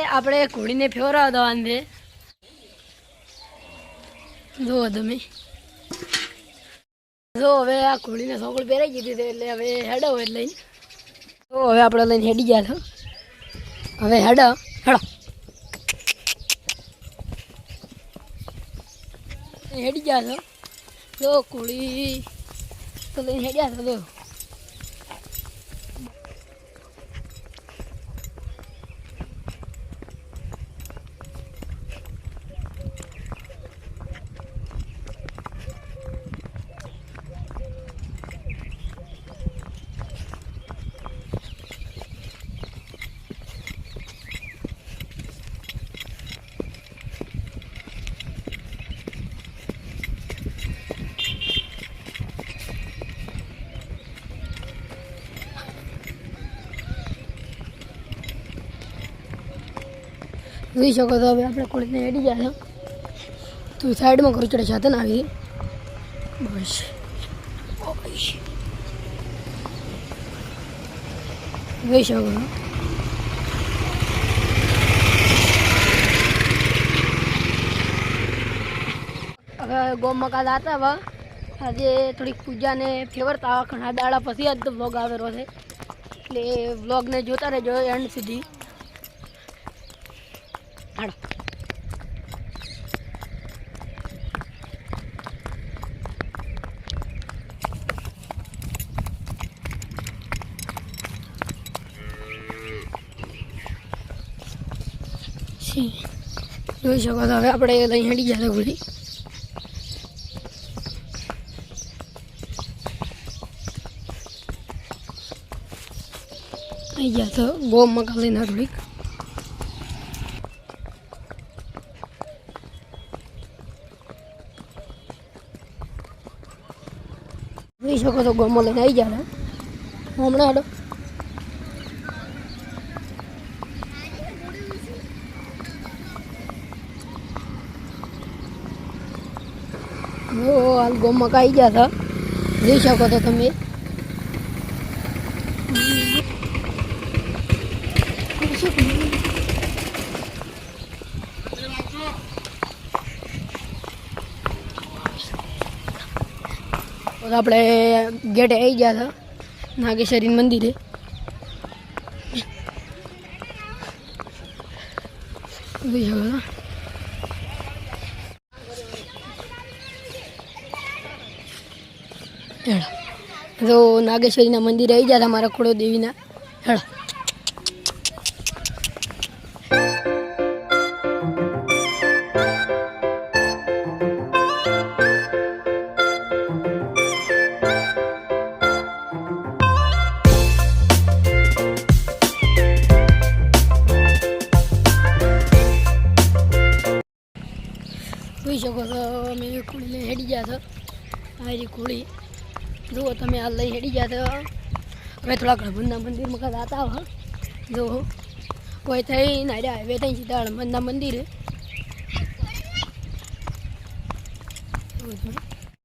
આપણે ઘોડીને ફેવરાવ દવાન છે જુઓ તમે જો હવે આ ઘોડીને સોકળ પહેરાઈ દીધી હતી એટલે હવે હેડો હોય લઈને તો હવે આપણે લઈને હેડી ગયા છો હવે હેડો હેડી ગયા છો જો ઘોડી તો લઈને હેડ્યા છો જો જોઈ શકો તો હવે આપણે કોળીને હેડી જાય તો સાઈડમાં કરું ચડે સાથે ના આવી બસ જોઈ શકો હવે ગોમાં કાલ હતા હવે આજે થોડીક પૂજાને ફેવરતા ઘણા દાડા પછી આજ તો વ્લોગ આવેલો છે એટલે વ્લોગને જોતા રહેજો એન્ડ સુધી હાડો જોઈ શકો તો હવે આપણે લઈ હેડી ગયા ઘોડી આવી ગયા તો ગો મકા લઈને થોડીક જોઈ શકો તો ગોમાં લઈને આવી ગયા હમણાં હાડો હાલ ગોમાં આવી ગયા હતા જોઈ શકો તો તમે આપણે ગેટે આવી ગયા હતા નાગેશ્વરી મંદિરે તો નાગેશ્વરીના મંદિરે આવી ગયા હતા મારા કુળો દેવીના હેડા જોઈ શકો છો અમે કુળીને હેડી ગયા હતા આ કુળી જુઓ તમે હાલ લઈ હેડી ગયા હતા હવે થોડા હળવદના મંદિરમાં કાંઈ હતા હા જો કોઈ થઈ નાડ્યા હાઈવે થઈ સીધા હળવદના મંદિરે